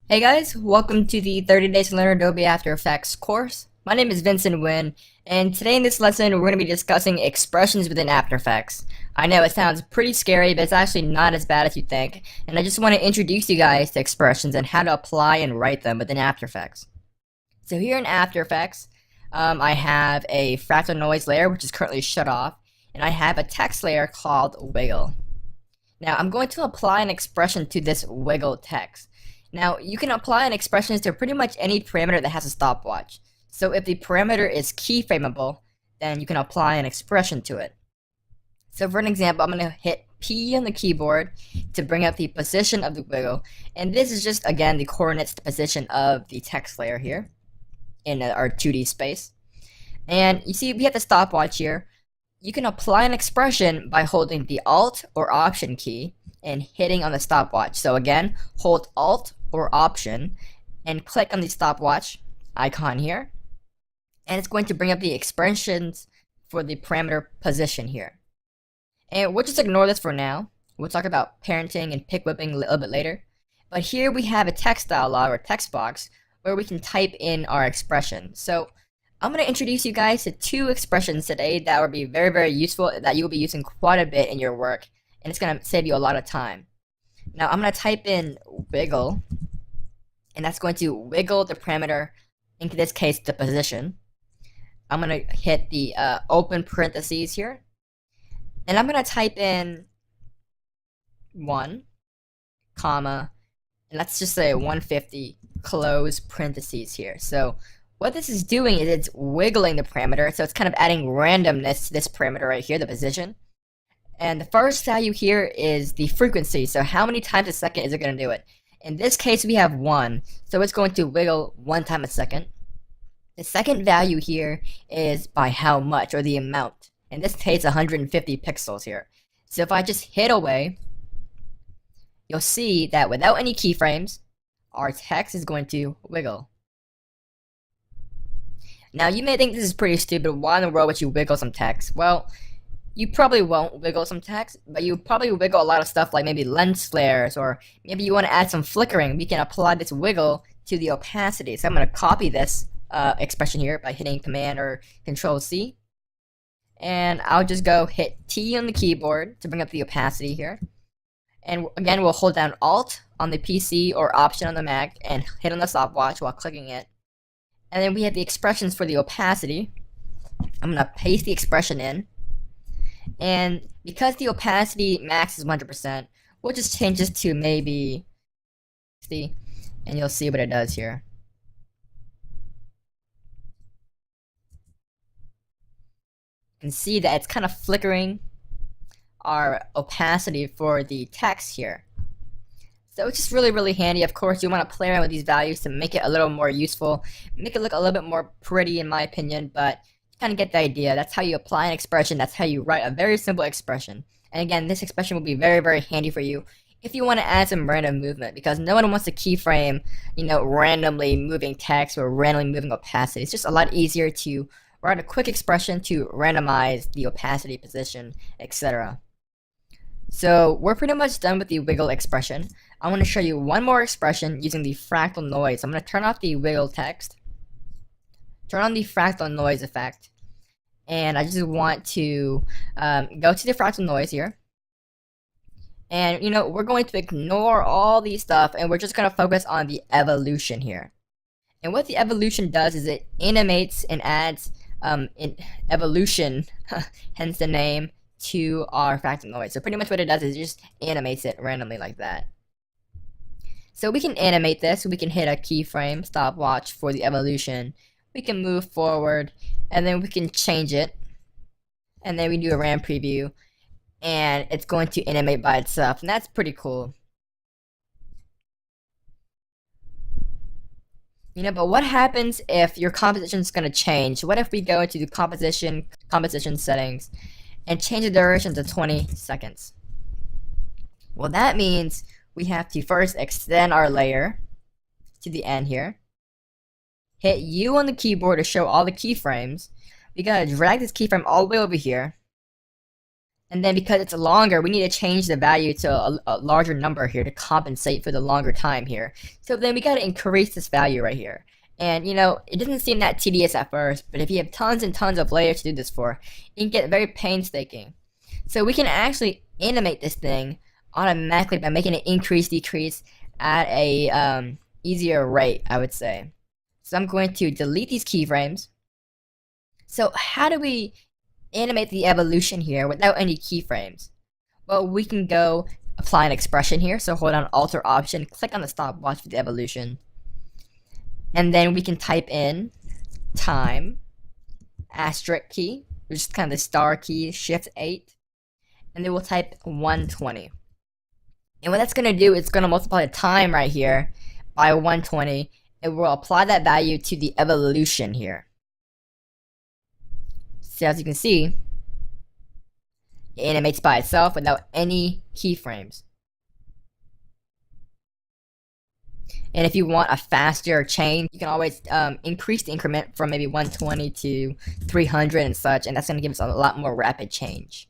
Hey guys, welcome to the 30 Days to Learn Adobe After Effects course. My name is Vincent Nguyen, and today in this lesson we're going to be discussing expressions within After Effects. I know it sounds pretty scary, but it's actually not as bad as you think, and I just want to introduce you guys to expressions and how to apply and write them within After Effects. So here in After Effects, I have a fractal noise layer which is currently shut off, and I have a text layer called Wiggle. Now I'm going to apply an expression to this Wiggle text. Now, you can apply an expression to pretty much any parameter that has a stopwatch. So if the parameter is keyframeable, then you can apply an expression to it. So for an example, I'm going to hit P on the keyboard to bring up the position of the wiggle. And this is just, again, the coordinates, the position of the text layer here in our 2D space. And you see we have the stopwatch here. You can apply an expression by holding the Alt or Option key and hitting on the stopwatch. So again, hold Alt or Option and click on the stopwatch icon here, and it's going to bring up the expressions for the parameter position here. And we'll just ignore this for now. We'll talk about parenting and pick whipping a little bit later. But here we have a text dialog or text box where we can type in our expression. So I'm going to introduce you guys to two expressions today that will be very, very useful, that you'll be using quite a bit in your work, and it's going to save you a lot of time. Now I'm going to type in wiggle, and that's going to wiggle the parameter, in this case the position. I'm going to hit the open parentheses here, and I'm going to type in 1, comma, and let's just say 150, close parentheses here. So what this is doing is it's wiggling the parameter, so it's kind of adding randomness to this parameter right here, the position. And the first value here is the frequency, so how many times a second is it going to do it? In this case we have 1, so it's going to wiggle 1 time a second. The second value here is by how much, or the amount. In this case 150 pixels here. So if I just hit away, you'll see that without any keyframes, our text is going to wiggle. Now you may think this is pretty stupid. Why in the world would you wiggle some text? Well, you probably won't wiggle some text, but you probably wiggle a lot of stuff like maybe lens flares, or maybe you want to add some flickering. We can apply this wiggle to the opacity. So I'm going to copy this expression here by hitting Command or Control C. And I'll just go hit T on the keyboard to bring up the opacity here. And again, we'll hold down Alt on the PC or Option on the Mac and hit on the stopwatch while clicking it. And then we have the expressions for the opacity. I'm going to paste the expression in. And because the opacity max is 100%, we'll just change this to maybe 60, and you'll see what it does here. You can see that it's kind of flickering our opacity for the text here. So it's just really, really handy. Of course, you want to play around with these values to make it a little more useful, make it look a little bit more pretty in my opinion, but kind of get the idea. That's how you apply an expression. That's how you write a very simple expression. And again, this expression will be very, very handy for you if you want to add some random movement, because no one wants to keyframe, randomly moving text or randomly moving opacity. It's just a lot easier to write a quick expression to randomize the opacity position, etc. So we're pretty much done with the wiggle expression. I want to show you one more expression using the fractal noise. I'm going to turn off the wiggle text, turn on the fractal noise effect, and I just want to go to the fractal noise here. And we're going to ignore all these stuff, and we're just going to focus on the evolution here. And what the evolution does is it animates and adds evolution, hence the name, to our fractal noise. So pretty much what it does is it just animates it randomly like that. So we can animate this. We can hit a keyframe stopwatch for the evolution. We can move forward, and then we can change it, and then we do a RAM preview, and it's going to animate by itself, and that's pretty cool. But what happens if your composition is going to change? What if we go into the composition settings and change the duration to 20 seconds? Well, that means we have to first extend our layer to the end here. Hit U on the keyboard to show all the keyframes. We gotta drag this keyframe all the way over here. And then because it's longer, we need to change the value to a larger number here to compensate for the longer time here. So then we got to increase this value right here. And you know, it doesn't seem that tedious at first, but if you have tons and tons of layers to do this for, it can get very painstaking. So we can actually animate this thing automatically by making it increase, decrease at a easier rate, I would say. So I'm going to delete these keyframes. So how do we animate the evolution here without any keyframes? Well, we can go apply an expression here. So hold down Alt or Option, click on the stopwatch for the evolution. And then we can type in time, asterisk key, which is kind of the star key, Shift 8. And then we'll type 120. And what that's going to do is going to multiply the time right here by 120. And we'll apply that value to the evolution here. So as you can see, it animates by itself without any keyframes. And if you want a faster change, you can always increase the increment from maybe 120 to 300 and such, and that's going to give us a lot more rapid change.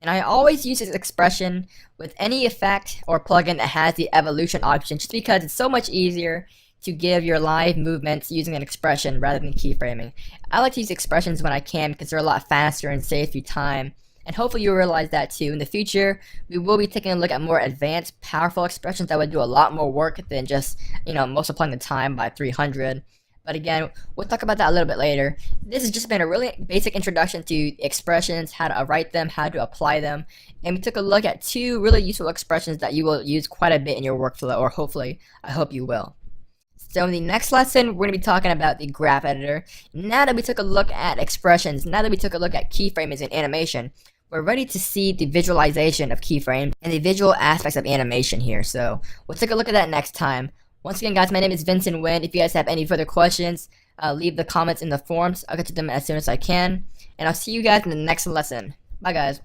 And I always use this expression with any effect or plugin that has the evolution option just because it's so much easier to give your live movements using an expression rather than keyframing. I like to use expressions when I can because they're a lot faster and save you time. And hopefully you'll realize that too. In the future, we will be taking a look at more advanced, powerful expressions that would do a lot more work than just, you know, multiplying the time by 300. But again, we'll talk about that a little bit later. This has just been a really basic introduction to expressions, how to write them, how to apply them. And we took a look at two really useful expressions that you will use quite a bit in your workflow, or hopefully, I hope you will. So in the next lesson, we're going to be talking about the graph editor. Now that we took a look at expressions, now that we took a look at keyframes and animation, we're ready to see the visualization of keyframes and the visual aspects of animation here. So we'll take a look at that next time. Once again, guys, my name is Vincent Nguyen. If you guys have any further questions, leave the comments in the forums. I'll get to them as soon as I can. And I'll see you guys in the next lesson. Bye, guys.